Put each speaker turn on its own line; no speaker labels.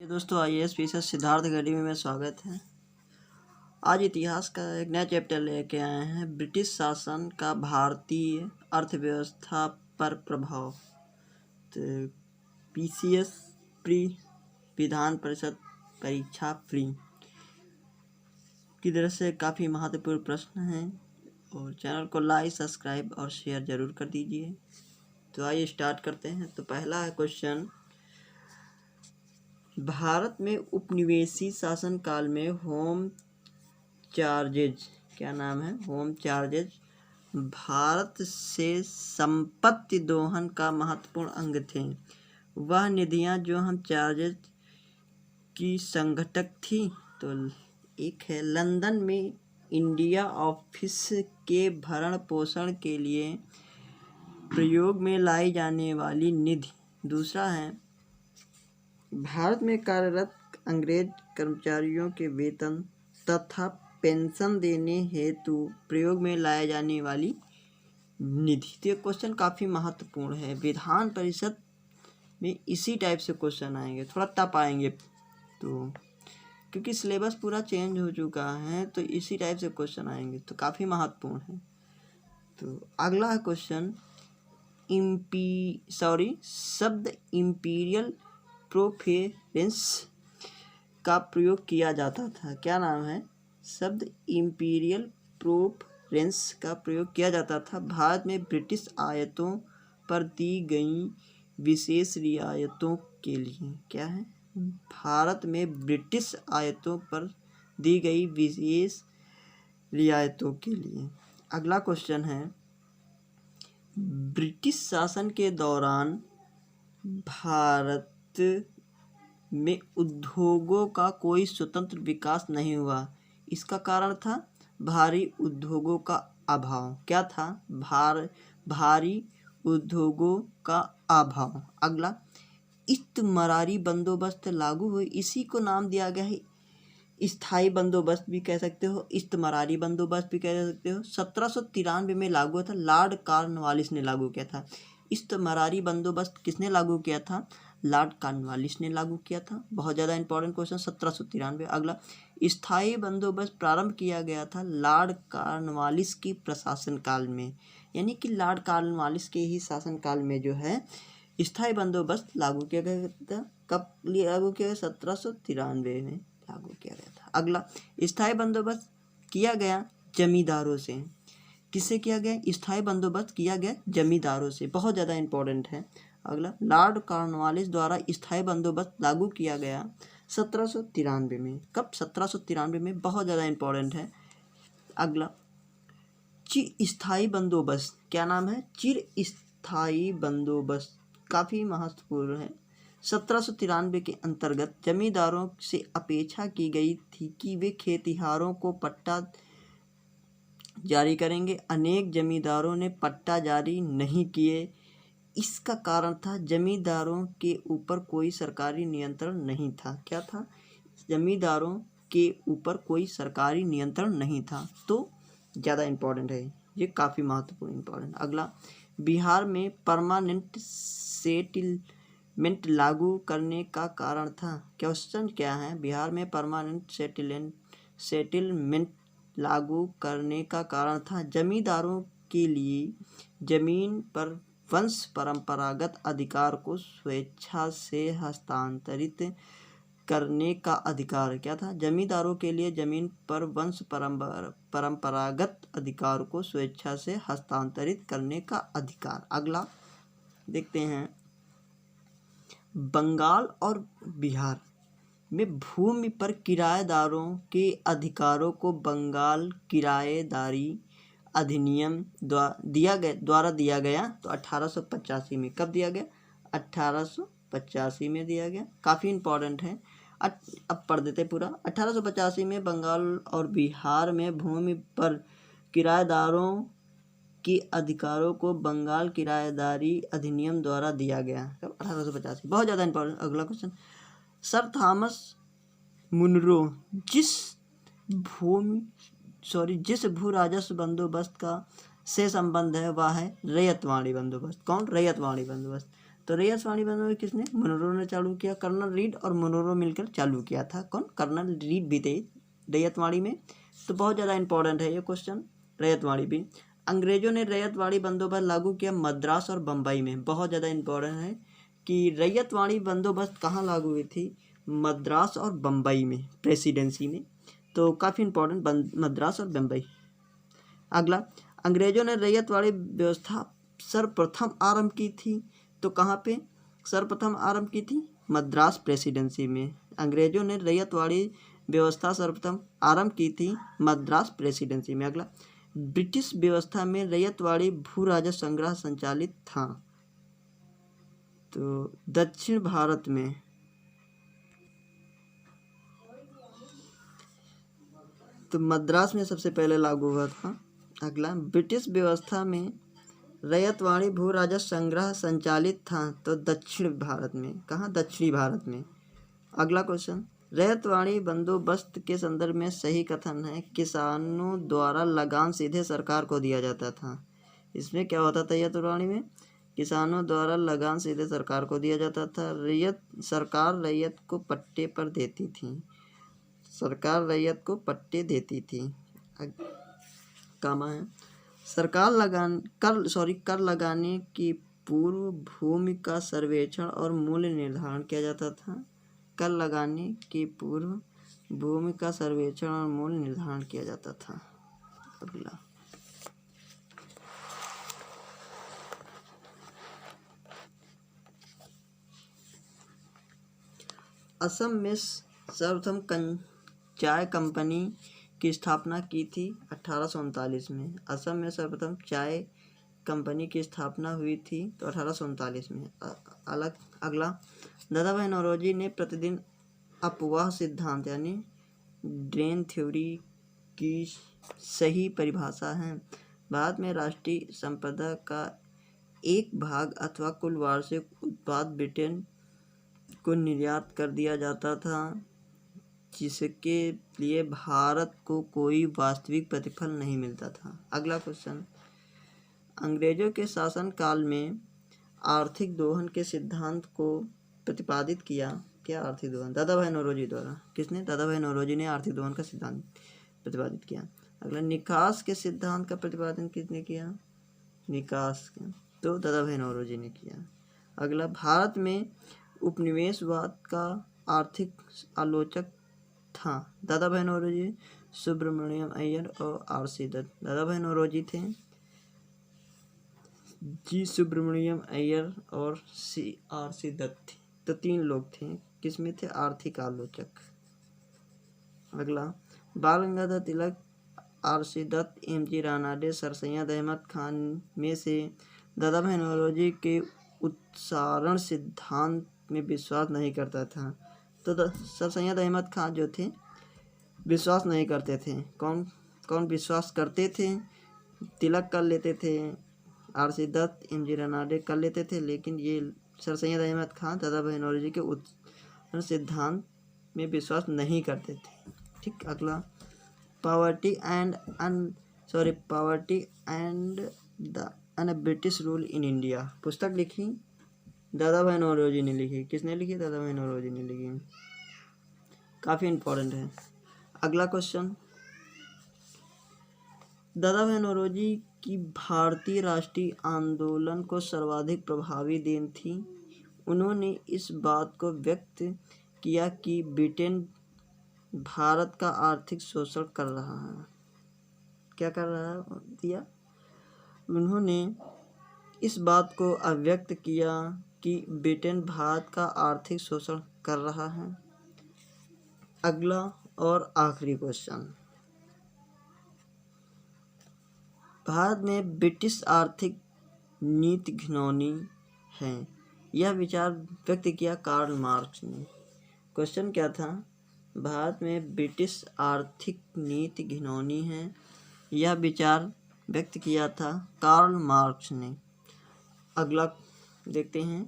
दोस्तों IAS PCS Siddharth academy में स्वागत है। आज इतिहास का एक नया चैप्टर लेके आए हैं, ब्रिटिश शासन का भारतीय अर्थव्यवस्था पर प्रभाव। तो पीसीएस प्री विधान परिषद परीक्षा प्री की तरफ से काफ़ी महत्वपूर्ण प्रश्न हैं और चैनल को लाइक सब्सक्राइब और शेयर ज़रूर कर दीजिए। तो आइए स्टार्ट करते हैं। तो पहला है क्वेश्चन, भारत में उपनिवेशी शासनकाल में होम चार्जेज, क्या नाम है, होम चार्जेज भारत से संपत्ति दोहन का महत्वपूर्ण अंग थे। वह निधियां जो हम चार्जेज की संघटक थी। तो एक है लंदन में इंडिया ऑफिस के भरण पोषण के लिए प्रयोग में लाई जाने वाली निधि। दूसरा है भारत में कार्यरत अंग्रेज कर्मचारियों के वेतन तथा पेंशन देने हेतु प्रयोग में लाए जाने वाली निधि। तो ये क्वेश्चन काफ़ी महत्वपूर्ण है। विधान परिषद में इसी टाइप से क्वेश्चन आएंगे, थोड़ा टफ आएंगे, तो क्योंकि सिलेबस पूरा चेंज हो चुका है तो इसी टाइप से क्वेश्चन आएंगे, तो काफ़ी महत्वपूर्ण है। तो अगला है क्वेश्चन, शब्द इम्पीरियल प्रोफेरेंस का प्रयोग किया जाता था। क्या नाम है? शब्द इम्पीरियल प्रोफरेंस का प्रयोग किया जाता था भारत में ब्रिटिश आयातों पर दी गई विशेष रियायतों के लिए। क्या है? भारत में ब्रिटिश आयातों पर दी गई विशेष रियायतों के लिए। अगला क्वेश्चन है, ब्रिटिश शासन के दौरान भारत में उद्योगों का कोई स्वतंत्र विकास नहीं हुआ। इसका कारण था भारी उद्योगों का अभाव। क्या था? भारी उद्योगों का अभाव। अगला, इस्तमरारी बंदोबस्त लागू हुए। इसी को नाम दिया गया है स्थायी बंदोबस्त भी कह सकते हो, इस्तमरारी बंदोबस्त भी कह सकते हो। 1793 में लागू हुआ था, लॉर्ड कॉर्नवालिस ने लागू किया था। इस्तमरारी बंदोबस्त किसने लागू किया था? लॉर्ड कॉर्नवालिस ने लागू किया था। बहुत ज़्यादा इंपॉर्टेंट क्वेश्चन, 1793। अगला, स्थायी बंदोबस्त प्रारंभ किया गया था लॉर्ड कॉर्नवालिस की प्रशासन काल में, यानी कि लॉर्ड कॉर्नवालिस के ही शासनकाल में जो है स्थायी बंदोबस्त लागू किया गया था। कब लागू किया गया? 1793 में लागू किया गया था। अगला, स्थायी बंदोबस्त किया गया जमींदारों से। किससे किया गया? स्थायी बंदोबस्त किया गया जमींदारों से। बहुत ज़्यादा इंपॉर्टेंट है। अगला, लॉर्ड कॉर्नवालिस द्वारा स्थायी बंदोबस्त लागू किया गया 1793 में। कब? 1793 में। बहुत ज़्यादा इंपॉर्टेंट है। अगला, चिर स्थायी बंदोबस्त। क्या नाम है? चिर स्थायी बंदोबस्त काफ़ी महत्वपूर्ण है। 1793 के अंतर्गत जमींदारों से अपेक्षा की गई थी कि वे खेतिहारों को पट्टा जारी करेंगे। अनेक जमींदारों ने पट्टा जारी नहीं किए। इसका कारण था जमींदारों के ऊपर कोई सरकारी नियंत्रण नहीं था। क्या था? जमींदारों के ऊपर कोई सरकारी नियंत्रण नहीं था। तो ज़्यादा इम्पोर्टेंट है ये, काफ़ी महत्वपूर्ण इम्पोर्टेंट। अगला, बिहार में परमानेंट सेटलमेंट लागू करने का कारण था। क्वेश्चन क्या है? बिहार में परमानेंट सेटलमेंट लागू करने का कारण था जमींदारों के लिए जमीन पर वंश परंपरागत अधिकार को स्वेच्छा से हस्तांतरित करने का अधिकार। क्या था? जमींदारों के लिए जमीन पर वंश परंपरागत अधिकार को स्वेच्छा से हस्तांतरित करने का अधिकार। अगला देखते हैं, बंगाल और बिहार में भूमि पर किराएदारों के अधिकारों को बंगाल किराएदारी अधिनियम द्वारा दिया गया। तो 1885 में। कब दिया गया? 1885 में दिया गया। काफ़ी इम्पोर्टेंट है। अब पढ़ देते पूरा। 1885 में बंगाल और बिहार में भूमि पर किराएदारों के अधिकारों को बंगाल किराएदारी अधिनियम द्वारा दिया गया। कब? 1885। बहुत ज़्यादा इम्पोर्टेंट। अगला क्वेश्चन, सर थॉमस मुनरो जिस भू राजस्व बंदोबस्त का से संबंध है वह है रैयतवाड़ी बंदोबस्त। कौन? रैयतवाड़ी बंदोबस्त। तो रैयतवाड़ी बंदोबस्त किसने, मुनरो ने चालू किया। कर्नल रीड और मुनरो मिलकर चालू किया था। कौन, कर्नल रीड भी थे रैयतवाड़ी में। तो बहुत ज़्यादा इंपॉर्टेंट है ये क्वेश्चन, रैयतवाड़ी भी। अंग्रेजों ने रैयतवाड़ी बंदोबस्त लागू किया मद्रास और बम्बई में। बहुत ज़्यादा इंपॉर्टेंट है कि रैयतवाड़ी बंदोबस्त कहाँ लागू हुई थी, मद्रास और बम्बई में, प्रेसिडेंसी में। तो काफ़ी इंपॉर्टेंट मद्रास और बम्बई। अगला, अंग्रेजों ने रैयतवाड़ी व्यवस्था सर्वप्रथम आरंभ की थी। तो कहाँ पे सर्वप्रथम आरंभ की थी, मद्रास प्रेसिडेंसी में। अंग्रेजों ने रैयतवाड़ी व्यवस्था सर्वप्रथम आरंभ की थी मद्रास प्रेसिडेंसी में। अगला, ब्रिटिश व्यवस्था में रैयतवाड़ी भू राजस्व संग्रह संचालित था। तो दक्षिण भारत में, तो मद्रास में सबसे पहले लागू हुआ था। अगला, ब्रिटिश व्यवस्था में रैयतवाड़ी भू राजस्व संग्रह संचालित था। तो दक्षिण भारत में, कहाँ, दक्षिणी भारत में। अगला क्वेश्चन, रैयतवाड़ी बंदोबस्त के संदर्भ में सही कथन है। किसानों द्वारा लगान सीधे सरकार को दिया जाता था। इसमें क्या होता था रैयतवाड़ी में, किसानों द्वारा लगान सीधे सरकार को दिया जाता था। सरकार रैयत को पट्टे पर देती थी। सरकार रैयत को पट्टे देती थी। कामा है, सरकार कर लगाने की पूर्व भूमि का सर्वेक्षण और मूल्य निर्धारण किया जाता था। कर लगाने के पूर्व भूमि का सर्वेक्षण और मूल्य निर्धारण किया जाता था। अगला, असम में सर्वप्रथम चाय कंपनी की स्थापना की थी 1839 में। असम में सर्वप्रथम चाय कंपनी की स्थापना हुई थी तो 1839 में। अगला, दादा भाई नौरोजी ने प्रतिदिन अपवाह सिद्धांत यानी ड्रेन थ्योरी की सही परिभाषा है। भारत में राष्ट्रीय संपदा का एक भाग अथवा कुल वार्षिक उत्पाद ब्रिटेन को निर्यात कर दिया जाता था, जिसके लिए भारत को कोई वास्तविक प्रतिफल नहीं मिलता था। अगला क्वेश्चन, अंग्रेजों के शासन काल में आर्थिक दोहन के सिद्धांत को प्रतिपादित किया। क्या आर्थिक दोहन, दादा भाई नौरोजी द्वारा। किसने, दादा भाई नौरोजी ने आर्थिक दोहन का सिद्धांत प्रतिपादित किया। अगला, निकास के सिद्धांत का प्रतिपादन किसने किया, निकास का, तो दादा भाई नौरोजी ने किया। अगला, भारत में उपनिवेशवाद का आर्थिक आलोचक था। दादा भाई नौरोजी, सुब्रमण्यम अय्यर और आर.सी. दत्त। दादा भाई नौरोजी थे, जी सुब्रमण्यम अय्यर और आर.सी. दत्त थे। तो तीन लोग थे, किसमें थे, आर्थिक आलोचक। अगला, Bal Gangadhar Tilak, R C. Dutt, M G. Ranade, sir Syed Ahmad Khan में से दादा भाई नौरोजी के उत्सारण सिद्धांत में विश्वास नहीं करता था। तो सर सैयद अहमद खान जो थे विश्वास नहीं करते थे। कौन कौन विश्वास करते थे, तिलक कर लेते थे, आर.सी. दत्त, एम.जी. रानाडे कर लेते थे, लेकिन ये सर सैयद अहमद खान दादा भाई नौरोजी के उत्सारण सिद्धांत में विश्वास नहीं करते थे। ठीक। अगला, poverty and the British rule in India पुस्तक लिखी दादा भाई नौरोजी ने लिखी। किसने लिखी, दादा भाई नौरोजी ने लिखी। काफ़ी इंपॉर्टेंट है। अगला क्वेश्चन, दादा भाई नौरोजी की भारतीय राष्ट्रीय आंदोलन को सर्वाधिक प्रभावी देन थी। उन्होंने इस बात को व्यक्त किया कि ब्रिटेन भारत का आर्थिक शोषण कर रहा है। क्या कर रहा है दिया, उन्होंने इस बात को अभिव्यक्त किया कि ब्रिटेन भारत का आर्थिक शोषण कर रहा है। अगला और आखिरी क्वेश्चन, भारत में ब्रिटिश आर्थिक नीति घिनौनी है, यह विचार व्यक्त किया कार्ल मार्क्स ने। क्वेश्चन क्या था, भारत में ब्रिटिश आर्थिक नीति घिनौनी है, यह विचार व्यक्त किया था कार्ल मार्क्स ने। अगला देखते हैं,